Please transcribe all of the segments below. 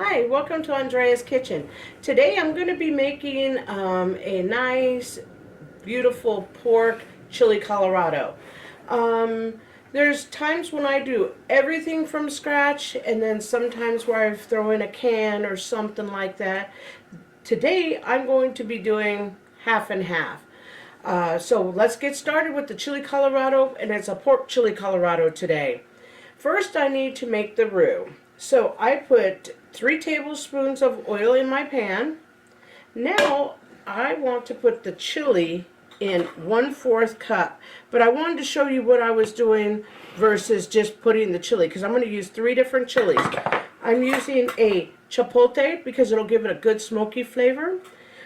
Hi, welcome to Andrea's Kitchen. Today I'm going to be making a nice, beautiful pork chili Colorado. There's times when I do everything from scratch, and then sometimes where I throw in a can or something like that. Today I'm going to be doing half and half. So let's get started with the chili Colorado, and it's a pork chili Colorado today. First I need to make the roux. So I put 3 tablespoons of oil in my pan. Now I want to put the chili in 1/4 cup, but I wanted to show you what I was doing versus just putting the chili, because I'm going to use 3 different chilies. I'm using a chipotle because it'll give it a good smoky flavor.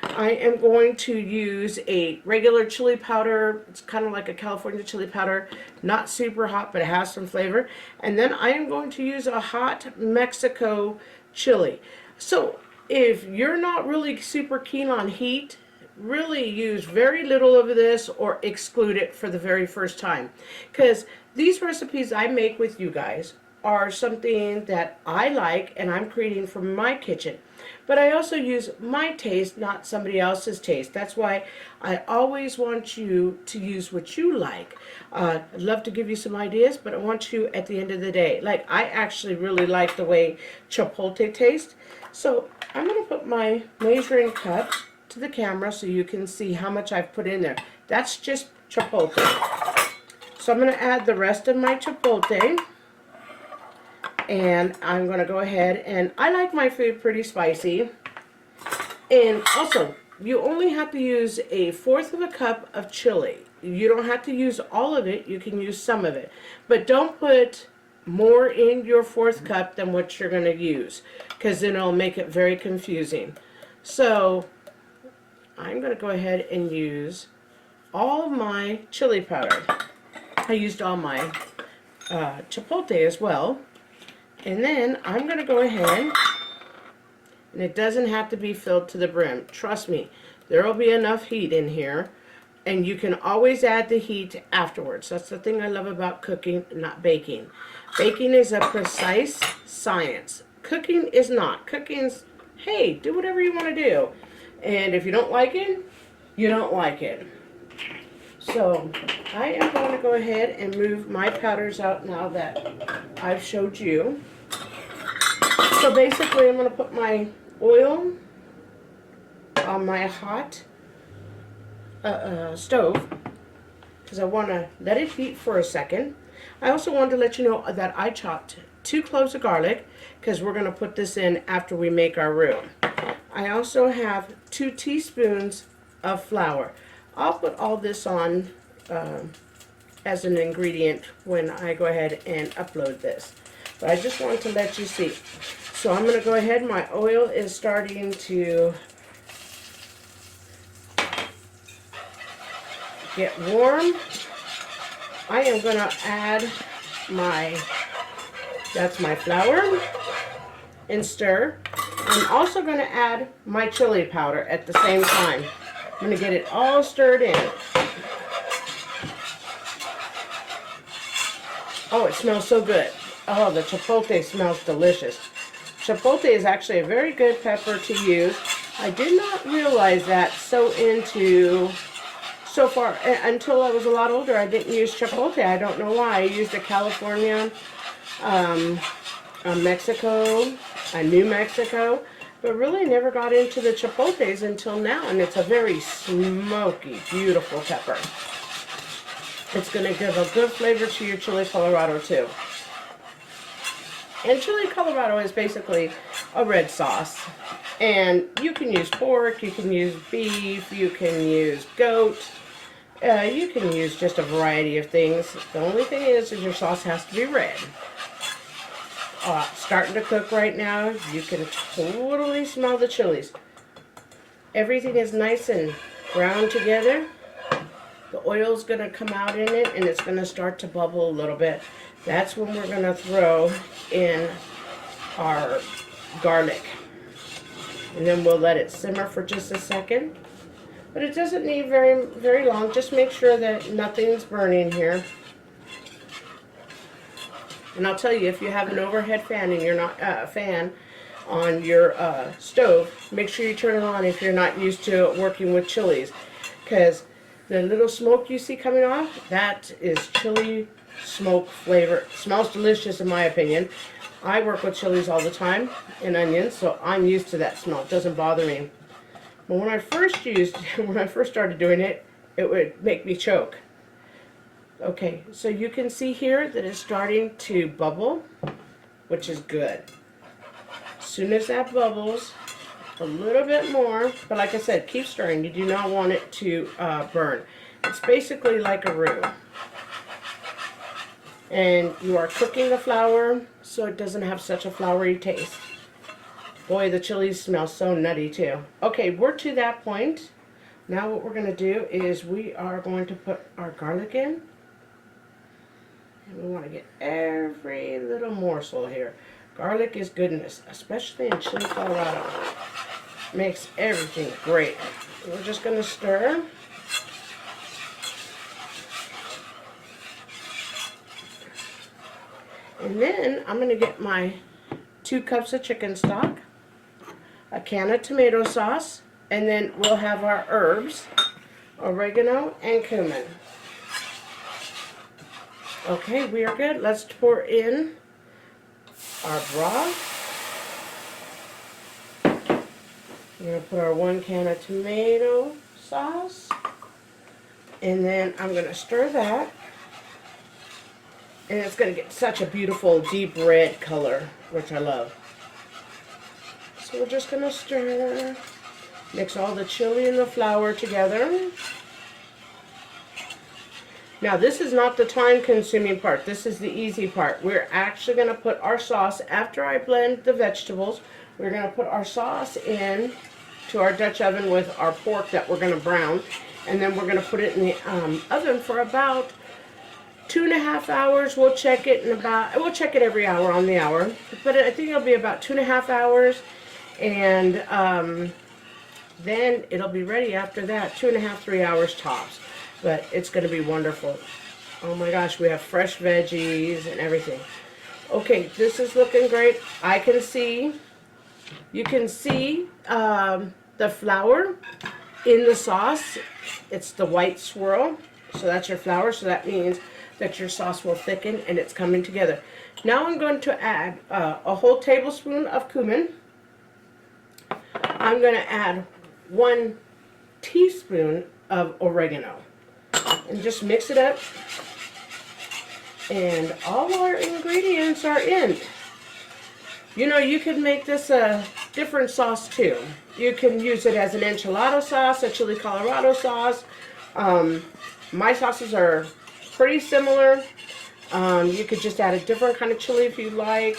I am going to use a regular chili powder. It's kind of like a California chili powder, not super hot, but it has some flavor. And then I am going to use a hot Mexico chili. So if you're not really super keen on heat, really use very little of this or exclude it for the very first time. Because these recipes I make with you guys are something that I like and I'm creating from my kitchen. But I also use my taste, not somebody else's taste. That's why I always want you to use what you like. I'd love to give you some ideas, but I want you at the end of the day. Like, I actually really like the way chipotle tastes. So I'm going to put my measuring cup to the camera so you can see how much I've put in there. That's just chipotle. So I'm going to add the rest of my chipotle. And I'm going to go ahead, and I like my food pretty spicy. And also, you only have to use 1/4 cup of chili. You don't have to use all of it. You can use some of it. But don't put more in your 1/4 cup than what you're going to use, because then it'll make it very confusing. So I'm going to go ahead and use all my chili powder. I used all my chipotle as well. And then I'm going to go ahead, and it doesn't have to be filled to the brim. Trust me, there will be enough heat in here, and you can always add the heat afterwards. That's the thing I love about cooking, not baking. Baking is a precise science. Cooking is not. Cooking's, hey, do whatever you want to do. And if you don't like it, you don't like it. So I am going to go ahead and move my powders out now that I've showed you. So basically I'm going to put my oil on my hot stove because I want to let it heat for a second. I also wanted to let you know that I chopped 2 cloves of garlic because we're going to put this in after we make our roux. I also have 2 teaspoons of flour. I'll put all this on as an ingredient when I go ahead and upload this. But I just want to let you see. So I'm going to go ahead. My oil is starting to get warm. I am going to add that's my flour, and stir. I'm also going to add my chili powder at the same time. I'm going to get it all stirred in. Oh, it smells so good. Oh, the chipotle smells delicious. Chipotle is actually a very good pepper to use. I did not realize that so far until I was a lot older. I didn't use chipotle. I don't know why. I used a California, a Mexico, a New Mexico, but really never got into the chipotles until now. And it's a very smoky, beautiful pepper. It's going to give a good flavor to your chili Colorado too. And chili Colorado is basically a red sauce. And you can use pork, you can use beef, you can use goat. You can use just a variety of things. The only thing is your sauce has to be red. Starting to cook right now. You can totally smell the chilies. Everything is nice and brown together. The oil's going to come out in it, and it's going to start to bubble a little bit. That's when we're going to throw in our garlic. And then we'll let it simmer for just a second. But it doesn't need very long. Just make sure that nothing's burning here. And I'll tell you, if you have an overhead fan and you're not on your stove, make sure you turn it on if you're not used to working with chilies, because the little smoke you see coming off, that is chili smoke flavor. It smells delicious in my opinion. I work with chilies all the time and onions, so I'm used to that smell. It doesn't bother me. But when I first started doing it, it would make me choke. Okay, so you can see here that it's starting to bubble, which is good. As soon as that bubbles, a little bit more, but like I said, keep stirring. You do not want it to burn. It's basically like a roux. And you are cooking the flour so it doesn't have such a floury taste. Boy, the chilies smell so nutty too. Okay, we're to that point. Now what we're going to do is we are going to put our garlic in. And we want to get every little morsel here. Garlic is goodness, especially in Chile Colorado. Makes everything great. We're just going to stir. And then I'm going to get my 2 cups of chicken stock, a can of tomato sauce, and then we'll have our herbs, oregano and cumin. Okay, we are good. Let's pour in our broth. We're going to put our 1 can of tomato sauce, and then I'm going to stir that. And it's going to get such a beautiful deep red color, which I love. So we're just going to stir, mix all the chili and the flour together. Now this is not the time consuming part, this is the easy part. We're actually going to put our sauce, after I blend the vegetables, we're going to put our sauce in to our Dutch oven with our pork that we're going to brown. And then we're going to put it in the oven for about 2.5 hours. We'll check it we'll check it every hour on the hour, but I think it'll be about 2.5 hours, and then it'll be ready after that, 2.5, 3 hours tops. But it's going to be wonderful. Oh my gosh, we have fresh veggies and everything. Okay, this is looking great. I can see, you can see the flour in the sauce. It's the white swirl, so that's your flour, so that means that your sauce will thicken and it's coming together. Now I'm going to add a whole tablespoon of cumin. I'm going to add 1 teaspoon of oregano. And just mix it up. And all our ingredients are in. You know, you can make this a different sauce too. You can use it as an enchilada sauce, a Chile Colorado sauce. My sauces are pretty similar. You could just add a different kind of chili if you like.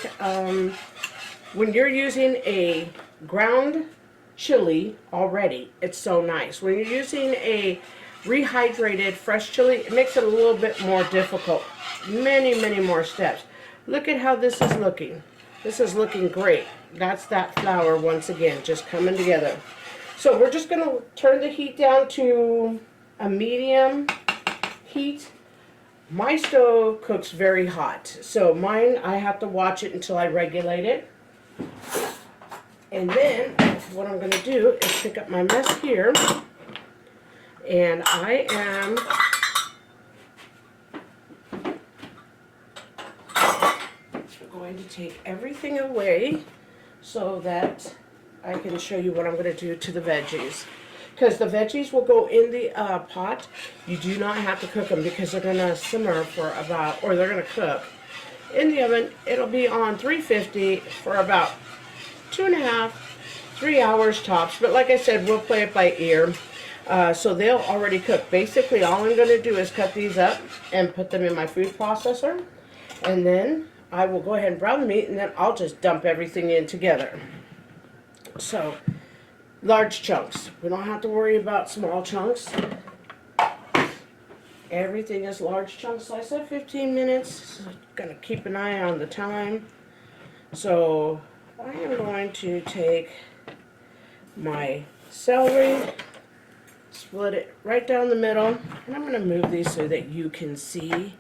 When you're using a ground chili already, it's so nice. When you're using a rehydrated fresh chili, it makes it a little bit more difficult. Many more steps. Look at how this is looking. This is looking great. That's that flour once again, just coming together. So we're just going to turn the heat down to a medium heat. My stove cooks very hot, so mine, I have to watch it until I regulate it. And then what I'm going to do is pick up my mess here, and I am going to take everything away so that I can show you what I'm going to do to the veggies. Because the veggies will go in the pot. You do not have to cook them because they're going to simmer for about, or they're going to cook in the oven. It'll be on 350 for about 2.5, 3 hours tops. But like I said, we'll play it by ear. So they'll already cook. Basically, all I'm going to do is cut these up and put them in my food processor. And then I will go ahead and brown the meat, and then I'll just dump everything in together. So, large chunks. We don't have to worry about small chunks. Everything is large chunks. So I said 15 minutes. So I'm going to keep an eye on the time. So I am going to take my celery, split it right down the middle, and I'm going to move these so that you can see.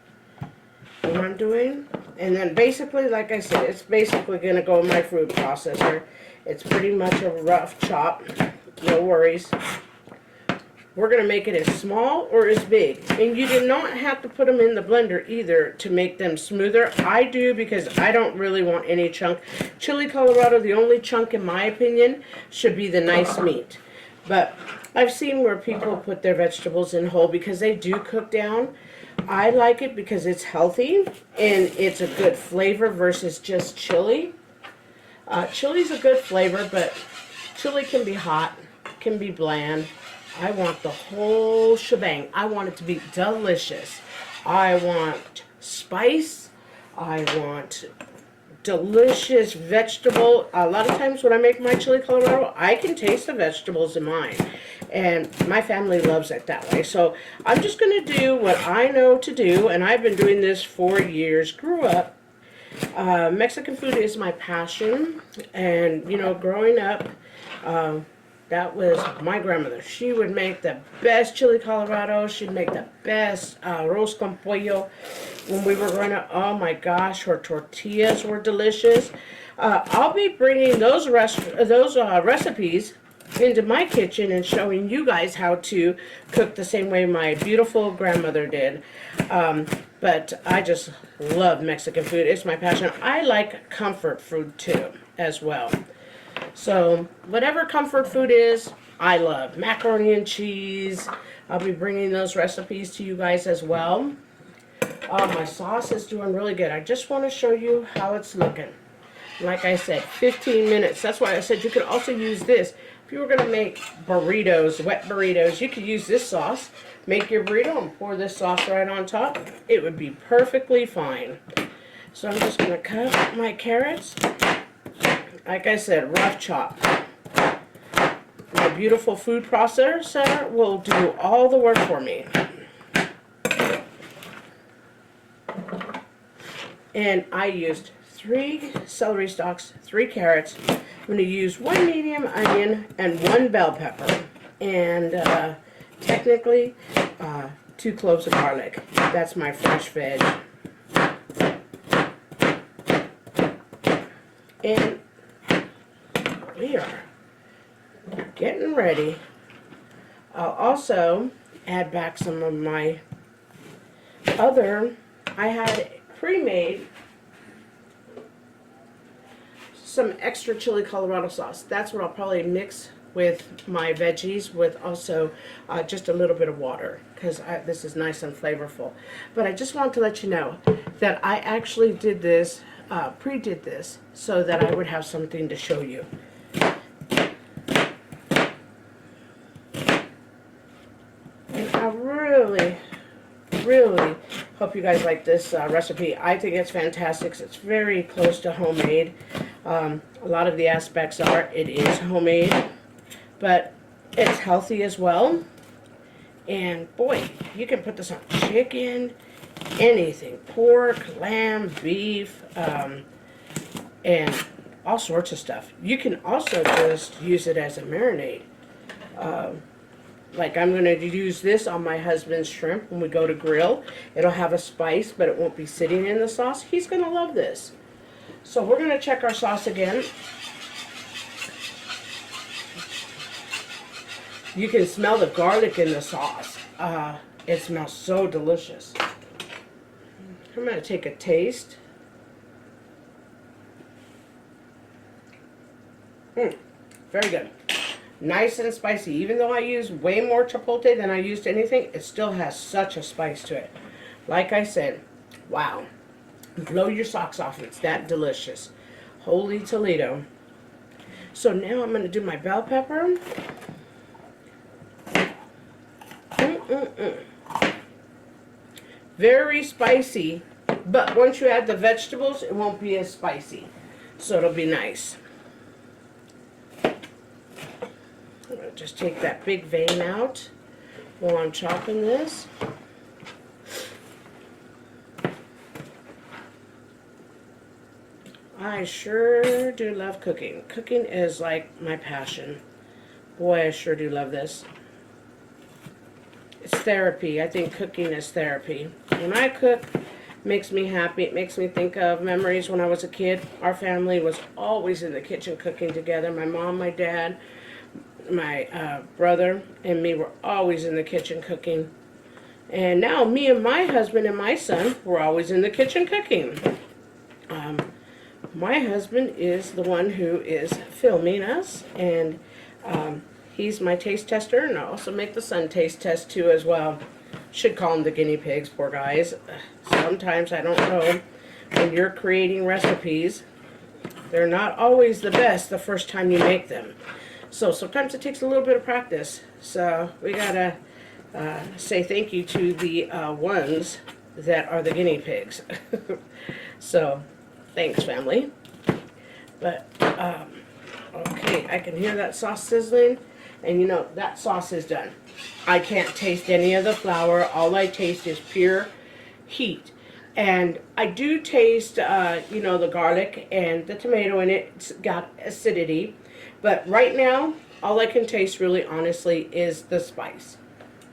And what I'm doing. And then basically, like I said, it's basically going to go in my food processor. It's pretty much a rough chop. No worries. We're going to make it as small or as big. And you do not have to put them in the blender either to make them smoother. I do because I don't really want any chunk. Chile Colorado, the only chunk in my opinion, should be the nice meat. But I've seen where people put their vegetables in whole because they do cook down. I like it because it's healthy and it's a good flavor versus just chili. Chili's a good flavor, but chili can be hot, can be bland. I want the whole shebang. I want it to be delicious. I want spice. I want delicious vegetable. A lot of times when I make my Chile Colorado, I can taste the vegetables in mine. And my family loves it that way. So I'm just going to do what I know to do. And I've been doing this for years. Grew up. Mexican food is my passion. And, you know, growing up, that was my grandmother. She would make the best Chile Colorado. She'd make the best arroz con pollo. When we were growing up, oh my gosh, her tortillas were delicious. I'll be bringing those recipes into my kitchen and showing you guys how to cook the same way my beautiful grandmother did. But I just love Mexican food. It's my passion. I like comfort food too, as well. So whatever comfort food is, I love. Macaroni and cheese. I'll be bringing those recipes to you guys as well. My sauce is doing really good. I just want to show you how it's looking. Like I said, 15 minutes. That's why I said you could also use this. If you were going to make burritos, wet burritos, you could use this sauce. Make your burrito and pour this sauce right on top. It would be perfectly fine. So I'm just going to cut my carrots. Like I said, rough chop. My beautiful food processor will do all the work for me. And I used 3 celery stalks, 3 carrots. I'm going to use 1 medium onion and 1 bell pepper. And technically, 2 cloves of garlic. That's my fresh veg. And we are getting ready. I'll also add back some of my I had pre-made some extra Chile Colorado sauce. That's what I'll probably mix with my veggies with also just a little bit of water because this is nice and flavorful. But I just want to let you know that I actually did this, pre-did this so that I would have something to show you. And I really hope you guys like this recipe. I think it's fantastic. It's very close to homemade. A lot of the aspects are it is homemade, but it's healthy as well. And boy, you can put this on chicken, anything, pork, lamb, beef, and all sorts of stuff. You can also just use it as a marinade. Like I'm going to use this on my husband's shrimp when we go to grill. It'll have a spice, but it won't be sitting in the sauce. He's going to love this. So we're going to check our sauce again. You can smell the garlic in the sauce. It smells so delicious. I'm going to take a taste. Very good. Nice and spicy. Even though I used way more chipotle than I used anything, it still has such a spice to it. Like I said, wow. Blow your socks off. It's that delicious. Holy Toledo. So now I'm going to do my bell pepper. Very spicy, but once you add the vegetables, it won't be as spicy. So it'll be nice. I'm going to just take that big vein out while I'm chopping this. I sure do love cooking. Cooking is like my passion. Boy, I sure do love this. It's therapy. I think cooking is therapy. When I cook, Makes me happy. It makes me think of memories when I was a kid. Our family was always in the kitchen cooking together. My mom, my dad, my brother, and me were always in the kitchen cooking. And now me and my husband and my son were always in the kitchen cooking. My husband is the one who is filming us, and he's my taste tester, and I also make the son taste test too as well. Should call them the guinea pigs, poor guys. Sometimes I don't know. When you're creating recipes, they're not always the best the first time you make them. So sometimes it takes a little bit of practice. So we gotta say thank you to the ones that are the guinea pigs. So thanks, family. But okay, I can hear that sauce sizzling, and you know that sauce is done. I can't taste any of the flour. All I taste is pure heat. And I do taste, you know, the garlic and the tomato in it. It's got acidity. But right now, all I can taste, really honestly, is the spice.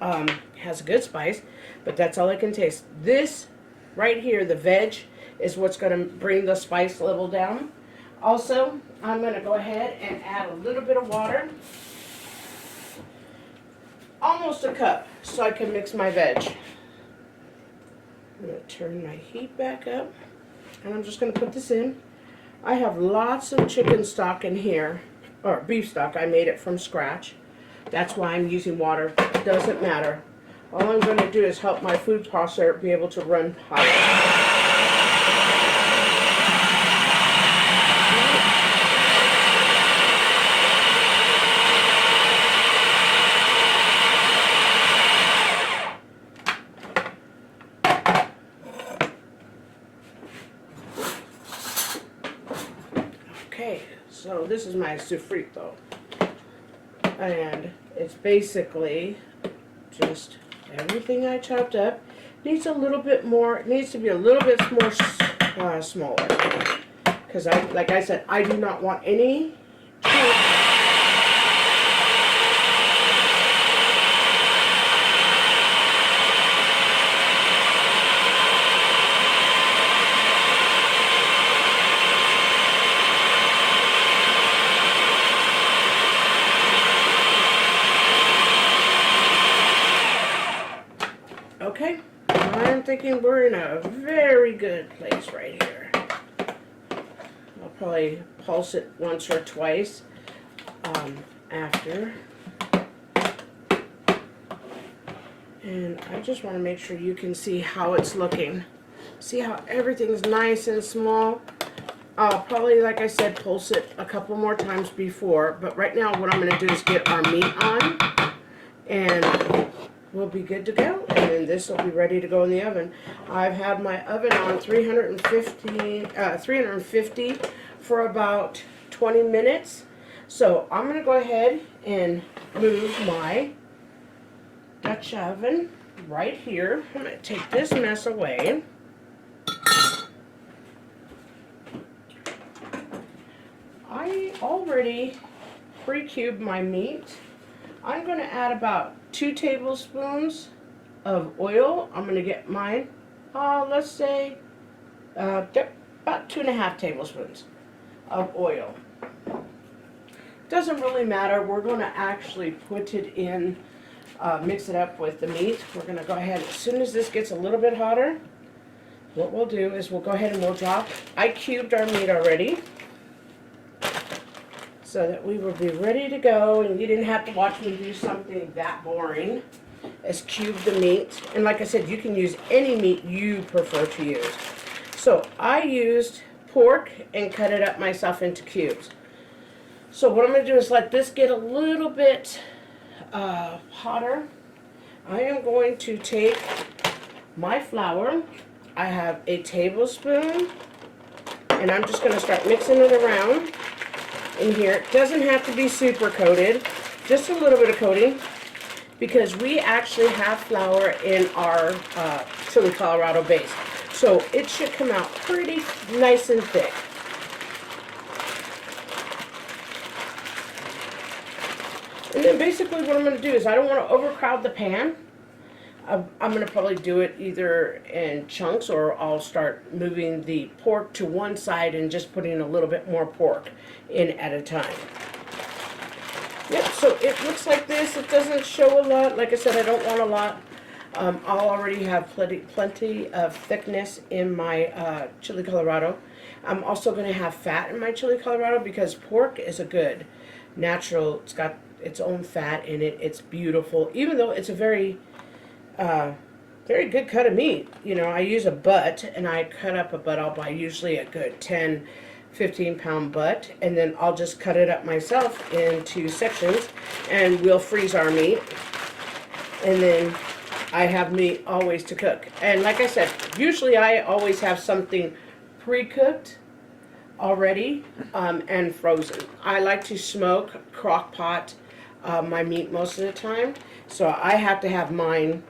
It has a good spice, but that's all I can taste. This right here, the veg, is what's going to bring the spice level down. Also, I'm going to go ahead and add a little bit of water. Almost a cup, so I can mix my veg. I'm going to turn my heat back up, and I'm just going to put this in. I have lots of chicken stock in here, or beef stock. I made it from scratch. That's why I'm using water. It doesn't matter. All I'm going to do is help my food processor be able to run hot. Okay, so this is my sofrito, and it's basically just everything I chopped up. Needs a little bit more. It needs to be a little bit more smaller, because like I said, I do not want any. Okay, I'm thinking we're in a very good place right here. I'll probably pulse it once or twice after. And I just want to make sure you can see how it's looking. See how everything's nice and small. I'll probably, like I said, pulse it a couple more times before. But right now what I'm going to do is get our meat on. And we'll be good to go, and then this will be ready to go in the oven. I've had my oven on 350 for about 20 minutes. So I'm going to go ahead and move my Dutch oven right here. I'm going to take this mess away. I already pre-cubed my meat. I'm going to add about 2 tablespoons of oil. I'm going to get mine, let's say, about 2.5 tablespoons of oil. Doesn't really matter. We're going to actually put it in, mix it up with the meat. We're going to go ahead, as soon as this gets a little bit hotter, what we'll do is we'll go ahead and we'll drop. I cubed our meat already, so that we will be ready to go, and you didn't have to watch me do something that boring as cube the meat. And like I said, you can use any meat you prefer to use. So I used pork and cut it up myself into cubes. So what I'm going to do is let this get a little bit hotter. I am going to take my flour. I have a tablespoon, and I'm just going to start mixing it around in here. It doesn't have to be super coated, just a little bit of coating, because we actually have flour in our Chile Colorado base, so it should come out pretty nice and thick. And then basically what I'm going to do is, I don't want to overcrowd the pan. I'm going to probably do it either in chunks, or I'll start moving the pork to one side and just putting a little bit more pork in at a time. Yep, so it looks like this. It doesn't show a lot. Like I said, I don't want a lot. I'll already have plenty of thickness in my Chile Colorado. I'm also going to have fat in my Chile Colorado because pork is a good natural, it's got its own fat in it. It's beautiful, even though it's a very good cut of meat. You know, I use a butt, and I cut up a butt. I'll buy usually a good 10-15 pound butt, and then I'll just cut it up myself into sections, and we'll freeze our meat, and then I have meat always to cook. And like I said, usually I always have something pre-cooked already and frozen. I like to smoke crock pot my meat most of the time, so I have to have mine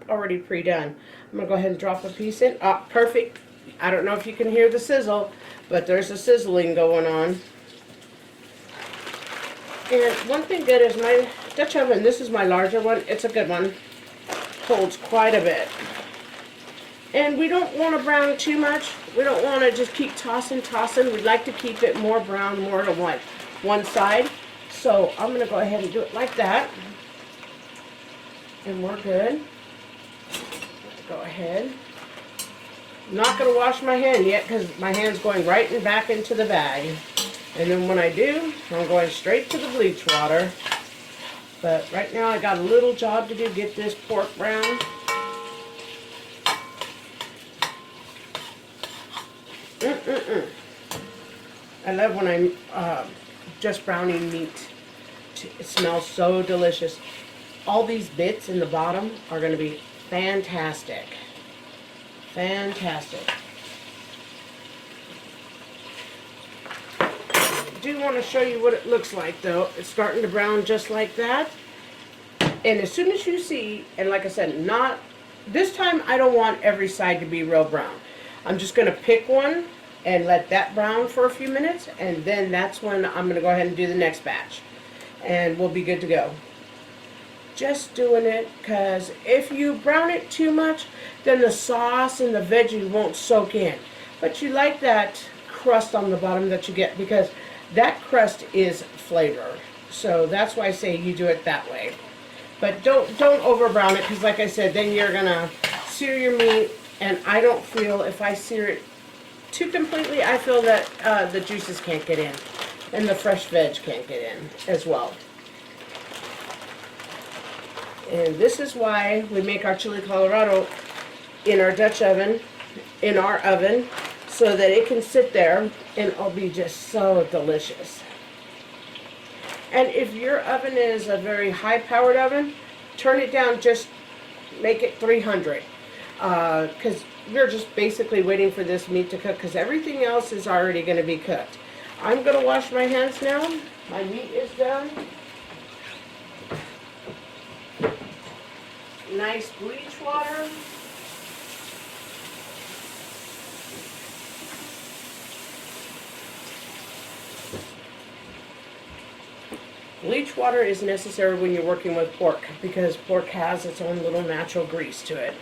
already pre-done. I'm gonna go ahead and drop a piece in. Perfect. I don't know if you can hear the sizzle, but there's a sizzling going on. And one thing good is my Dutch oven. This is my larger one. It's a good one. Holds quite a bit. And we don't want to brown too much. We don't want to just keep tossing. We'd like to keep it more brown, more to one side. So I'm going to go ahead and do it like that. And we're good. Go ahead. I'm not going to wash my hand yet because my hand's going right and back into the bag. And then when I do, I'm going straight to the bleach water. But right now I got a little job to do, get this pork brown. I love when I'm just browning meat. It smells so delicious. All these bits in the bottom are going to be fantastic. Fantastic. I do want to show you what it looks like though. It's starting to brown just like that. And as soon as you see, and like I said, not this time, I don't want every side to be real brown. I'm just going to pick one and let that brown for a few minutes, and then that's when I'm going to go ahead and do the next batch. And we'll be good to go. Just doing it because if you brown it too much, then the sauce and the veggie won't soak in. But you like that crust on the bottom that you get, because that crust is flavor. So that's why I say you do it that way. But don't over brown it, because like I said, then you're gonna sear your meat, and I don't feel, if I sear it too completely, I feel that the juices can't get in, and the fresh veg can't get in as well. And this is why we make our Chile Colorado in our Dutch oven, in our oven, so that it can sit there and it'll be just so delicious. And if your oven is a very high-powered oven, turn it down, just make it 300. Because we're just basically waiting for this meat to cook, because everything else is already going to be cooked. I'm going to wash my hands now. My meat is done. Nice bleach water. Bleach water is necessary when you're working with pork, because pork has its own little natural grease to it.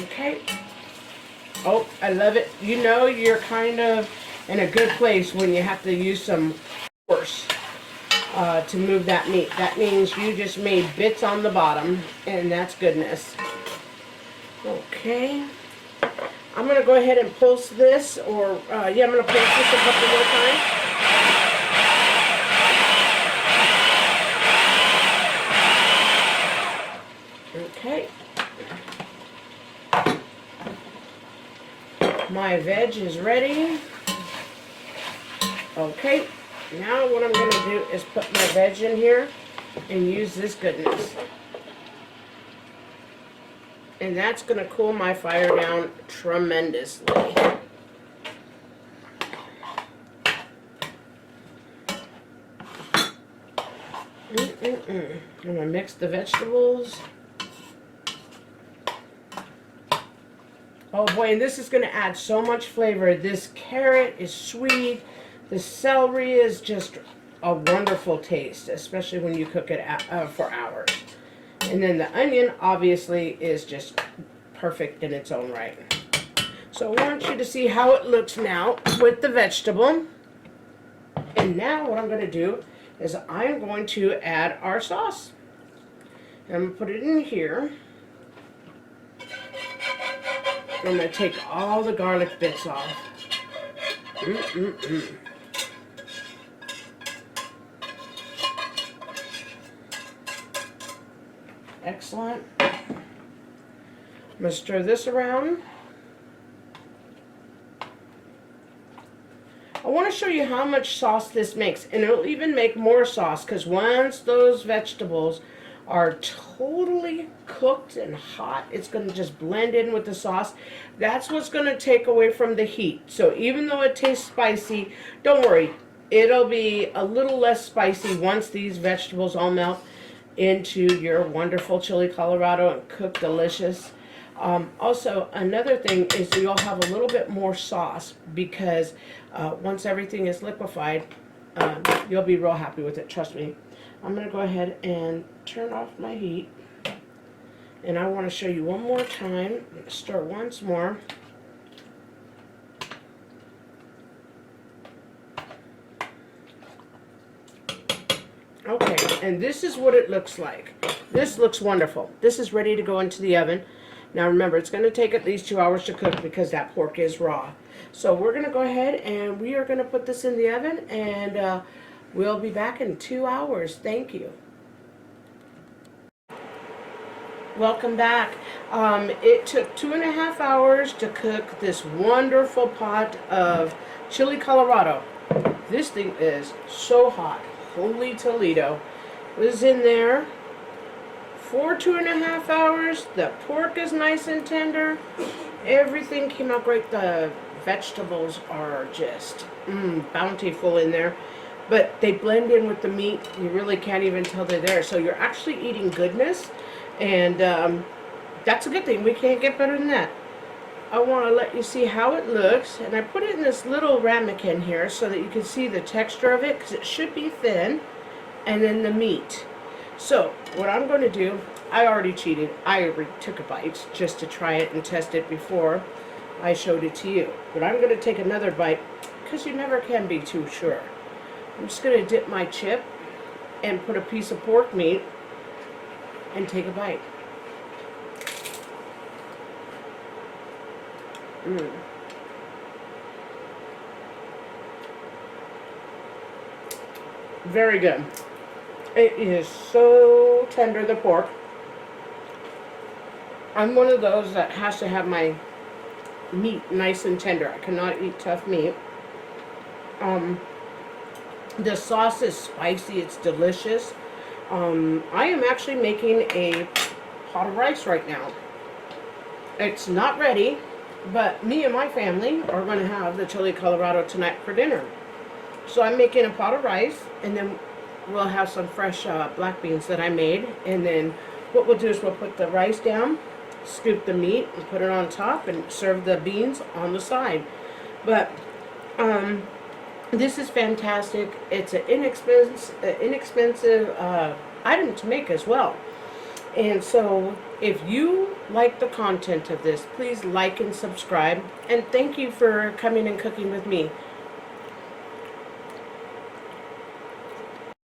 Okay. Oh, I love it. You know you're kind of in a good place when you have to use some force to move that meat. That means you just made bits on the bottom, and that's goodness. Okay. I'm going to go ahead and pulse this, or yeah, I'm going to pulse this a couple more times. Okay. My veg is ready. Okay. Now what I'm going to do is put my veg in here and use this goodness. And that's going to cool my fire down tremendously. I'm going to mix the vegetables. Oh boy, and this is going to add so much flavor. This carrot is sweet. The celery is just a wonderful taste, especially when you cook it for hours. And then the onion obviously is just perfect in its own right. So I want you to see how it looks now with the vegetable. And now what I'm going to do is I'm going to add our sauce. And I'm going to put it in here. I'm going to take all the garlic bits off. Excellent. I'm going to stir this around. I want to show you how much sauce this makes, and it'll even make more sauce because once those vegetables are totally cooked and hot, it's going to just blend in with the sauce. That's what's going to take away from the heat. So even though it tastes spicy, don't worry, it'll be a little less spicy once these vegetables all melt into your wonderful Chile Colorado and cook delicious. Also, another thing is you'll have a little bit more sauce because once everything is liquefied, you'll be real happy with it, trust me. I'm going to go ahead and turn off my heat. And I want to show you one more time. Stir once more. Okay, and this is what it looks like. This looks wonderful. This is ready to go into the oven. Now remember, it's going to take at least 2 hours to cook because that pork is raw. So we're going to go ahead and we are going to put this in the oven, and we'll be back in 2 hours. Thank you. Welcome back. It took 2.5 hours to cook this wonderful pot of Chile Colorado. This thing is so hot. Holy Toledo. It was in there for 2.5 hours. The pork is nice and tender. Everything came out great. The vegetables are just bountiful in there. But they blend in with the meat. You really can't even tell they're there. So you're actually eating goodness. And that's a good thing. We can't get better than that. I want to let you see how it looks. And I put it in this little ramekin here so that you can see the texture of it, because it should be thin. And then the meat. So what I'm going to do, I already cheated. I already took a bite just to try it and test it before I showed it to you. But I'm going to take another bite because you never can be too sure. I'm just going to dip my chip and put a piece of pork meat and take a bite. Very good. It is so tender, the pork. I'm one of those that has to have my meat nice and tender. I cannot eat tough meat. The sauce is spicy. It's delicious. I am actually making a pot of rice right now. It's not ready, but me and my family are going to have the Chile Colorado tonight for dinner. So I'm making a pot of rice, and then we'll have some fresh black beans that I made. And then what we'll do is we'll put the rice down, scoop the meat, and put it on top, and serve the beans on the side. But this is fantastic. It's an inexpensive item to make as well. And so if you like the content of this, please like and subscribe. And thank you for coming and cooking with me.